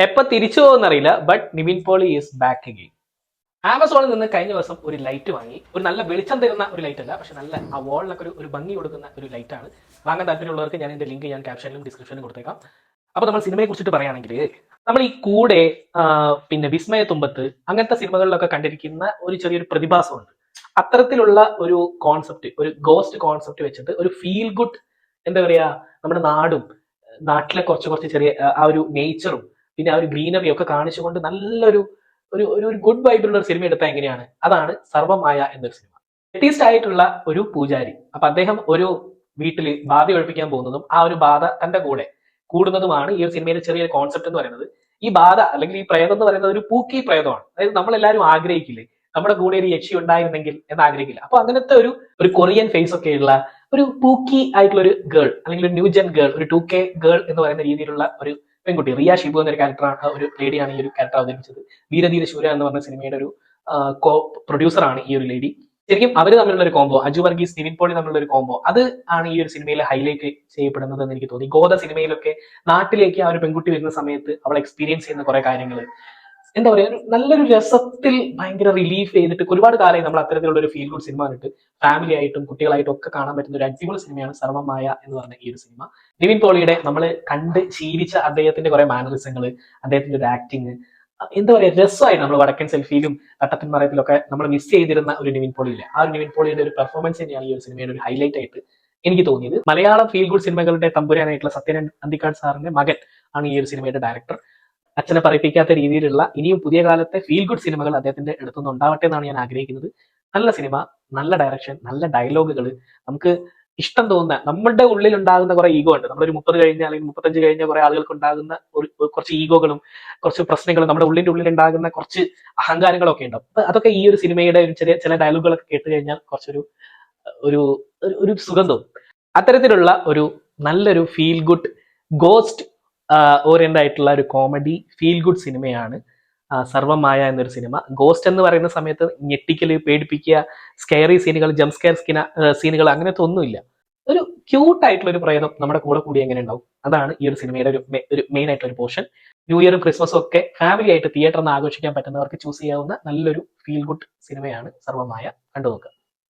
എപ്പൊ തിരിച്ചു പോകുമെന്നറിയില്ല, but Nivin Pauly is back again. ആമസോണിൽ നിന്ന് കഴിഞ്ഞ ദിവസം ഒരു ലൈറ്റ് വാങ്ങി. ഒരു നല്ല വെളിച്ചം തരുന്ന ഒരു ലൈറ്റ് അല്ല, പക്ഷെ നല്ല ആ വാളിനൊക്കെ ഒരു ഭംഗി കൊടുക്കുന്ന ഒരു ലൈറ്റാണ്. വാങ്ങാൻ താല്പര്യമുള്ളവർക്ക് ഞാൻ എന്റെ ലിങ്ക് ഞാൻ ക്യാപ്ഷനിലും ഡിസ്ക്രിപ്ഷനിലും കൊടുത്തേക്കാം. അപ്പൊ നമ്മൾ സിനിമയെ കുറിച്ചിട്ട് പറയുകയാണെങ്കിൽ, നമ്മൾ ഈ കൂടെ പിന്നെ വിസ്മയ തുമ്പത്ത് അങ്ങനത്തെ സിനിമകളിലൊക്കെ കണ്ടിരിക്കുന്ന ഒരു ചെറിയൊരു പ്രതിഭാസമുണ്ട്. അത്തരത്തിലുള്ള ഒരു കോൺസെപ്റ്റ്, ഒരു ഗോസ്റ്റ് കോൺസെപ്റ്റ് വെച്ചിട്ട് ഒരു ഫീൽ ഗുഡ്, എന്താ പറയാ, നമ്മുടെ നാട്ടിലെ കുറച്ച് ചെറിയ ആ ഒരു നേച്ചറും പിന്നെ ആ ഒരു ഗ്രീനറി ഒക്കെ കാണിച്ചുകൊണ്ട് നല്ലൊരു ഒരു ഒരു ഗുഡ് വൈബിലുള്ള ഒരു സിനിമ എടുത്താൽ എങ്ങനെയാണ്? അതാണ് സർവമായ എന്നൊരു സിനിമ. വ്യത്യസ്ത ആയിട്ടുള്ള ഒരു പൂജാരി. അപ്പൊ അദ്ദേഹം ഒരു വീട്ടിൽ ബാധ ഒഴിപ്പിക്കാൻ പോകുന്നതും ആ ഒരു ബാധ തന്റെ കൂടെ കൂടുന്നതുമാണ് ഈ ഒരു സിനിമയിലെ ചെറിയൊരു കോൺസെപ്റ്റ് എന്ന് പറയുന്നത്. ഈ ബാധ അല്ലെങ്കിൽ ഈ പ്രേതം എന്ന് പറയുന്നത് ഒരു പൂക്കി പ്രേതമാണ്. അതായത് നമ്മളെല്ലാവരും ആഗ്രഹിക്കില്ലേ, നമ്മുടെ കൂടെ ഒരു യക്ഷി ഉണ്ടായിരുന്നെങ്കിൽ എന്ന് ആഗ്രഹിക്കില്ല. അപ്പൊ അങ്ങനത്തെ ഒരു കൊറിയൻ ഫേസ് ഒക്കെ ഉള്ള ഒരു പൂക്കി ആയിട്ടുള്ള ഒരു ഗേൾ, അല്ലെങ്കിൽ ഒരു ന്യൂ ജെൻ ഗേൾ, ഒരു 2K ഗേൾ എന്ന് പറയുന്ന രീതിയിലുള്ള ഒരു പെൺകുട്ടി, റിയ ഷിബു എന്നൊരു ക്യാരക്ടറാണ്, ഒരു ലേഡിയാണ് ഈ ഒരു ക്യാരക്ടർ അവതരിപ്പിച്ചത്. വീരധീര ശൂര എന്ന് പറഞ്ഞ സിനിമയുടെ ഒരു കോ പ്രൊഡ്യൂസറാണ് ഈ ഒരു ലേഡി. ശരിക്കും അവർ തമ്മിലുള്ള ഒരു കോംബോ, അജു വർഗീസ് നിവിൻ പോളി തമ്മിലുള്ള ഒരു കോംബോ, അത് ആണ് ഈ ഒരു സിനിമയിൽ ഹൈലൈറ്റ് ചെയ്യപ്പെടുന്നത് എന്ന് എനിക്ക് തോന്നി. ഗോദ സിനിമയിലൊക്കെ നാട്ടിലേക്ക് ആ ഒരു പെൺകുട്ടി വരുന്ന സമയത്ത് അവൾ എക്സ്പീരിയൻസ് ചെയ്യുന്ന കുറെ കാര്യങ്ങൾ, എന്താ പറയാ, നല്ലൊരു രസത്തിൽ ഭയങ്കര റിലീഫ് ചെയ്തിട്ട് ഒരുപാട് കാലമായി നമ്മൾ അത്തരത്തിലുള്ള ഒരു ഫീൽ ഗുഡ് സിനിമ കണ്ടിട്ട് ഫാമിലി ആയിട്ടും കുട്ടികളായിട്ടും ഒക്കെ കാണാൻ പറ്റുന്ന ഒരു അടിപൊളി സിനിമയാണ് സർവമായ എന്ന് പറഞ്ഞ ഈ ഒരു സിനിമ. നിവിൻ പോളിയുടെ നമ്മൾ കണ്ട് ശീലിച്ച അദ്ദേഹത്തിന്റെ കുറെ മാനറിസങ്ങൾ, അദ്ദേഹത്തിന്റെ ഒരു ആക്ടിങ്, എന്താ പറയാ, രസമായിട്ട് നമ്മൾ വടക്കൻ സെൽഫിയിലും തട്ടത്തിൻ മറയത്തിലൊക്കെ നമ്മൾ മിസ് ചെയ്തിരുന്ന ഒരു നിവിൻ പോളി ഇല്ലേ, ആ ഒരു നിവിൻ പോളിയുടെ ഒരു പെർഫോമൻസ് തന്നെയാണ് ഈ ഒരു സിനിമയുടെ ഒരു ഹൈലൈറ്റ് ആയിട്ട് എനിക്ക് തോന്നിയത്. മലയാളം ഫീൽ ഗുഡ് സിനിമകളുടെ തമ്പുരാനായിട്ടുള്ള സത്യൻ അന്തിക്കാട് സാറിന്റെ മകൻ ആണ് ഈ ഒരു സിനിമയുടെ ഡയറക്ടർ. അച്ഛനെ പറയിപ്പിക്കാത്ത രീതിയിലുള്ള ഇനിയും പുതിയ കാലത്തെ ഫീൽ ഗുഡ് സിനിമകൾ അദ്ദേഹത്തിന്റെ അടുത്തുനിന്ന് ഉണ്ടാവട്ടെ എന്നാണ് ഞാൻ ആഗ്രഹിക്കുന്നത്. നല്ല സിനിമ, നല്ല ഡയറക്ഷൻ, നല്ല ഡയലോഗുകൾ, നമുക്ക് ഇഷ്ടം തോന്നുന്ന, നമ്മുടെ ഉള്ളിൽ ഉണ്ടാകുന്ന കുറെ ഈഗോ ഉണ്ട്. നമ്മളൊരു 30 കഴിഞ്ഞ അല്ലെങ്കിൽ 35 കഴിഞ്ഞ കുറെ ആളുകൾക്ക് ഉണ്ടാകുന്ന കുറച്ച് ഈഗോകളും കുറച്ച് പ്രശ്നങ്ങളും നമ്മുടെ ഉള്ളിൽ ഉണ്ടാകുന്ന കുറച്ച് അഹങ്കാരങ്ങളൊക്കെ ഉണ്ടാവും. അപ്പൊ അതൊക്കെ ഈ ഒരു സിനിമയുടെ ഒരു ചില ഡയലോഗുകളൊക്കെ കേട്ട് കഴിഞ്ഞാൽ കുറച്ചൊരു ഒരു ഒരു സുഖം തോന്നും. അത്തരത്തിലുള്ള ഒരു നല്ലൊരു ഫീൽ ഗുഡ് ഗോസ്റ്റ് ഓറിയന്റഡ് ആയിട്ടുള്ള ഒരു കോമഡി ഫീൽ ഗുഡ് സിനിമയാണ് സർവമായ എന്നൊരു സിനിമ. ഗോസ്റ്റ് എന്ന് പറയുന്ന സമയത്ത് ഞെട്ടിക്കല്, പേടിപ്പിക്കുക, സ്കെയറി സീനുകൾ, ജംപ് സ്കെയർ സീനുകൾ അങ്ങനത്തെ ഒന്നുമില്ല. ഒരു ക്യൂട്ട് ആയിട്ടുള്ള ഒരു പ്രേതം നമ്മുടെ കൂടി എങ്ങനെ ഉണ്ടാവും, അതാണ് ഈ ഒരു സിനിമയുടെ ഒരു മെയിൻ ആയിട്ടുള്ള ഒരു പോർഷൻ. ന്യൂ ഇയറും ക്രിസ്മസും ഒക്കെ ഫാമിലി ആയിട്ട് തിയേറ്ററിൽ നിന്ന് ആഘോഷിക്കാൻ പറ്റുന്നവർക്ക് ചൂസ് ചെയ്യാവുന്ന നല്ലൊരു ഫീൽ ഗുഡ് സിനിമയാണ് സർവമായ. കണ്ടു നോക്കുക.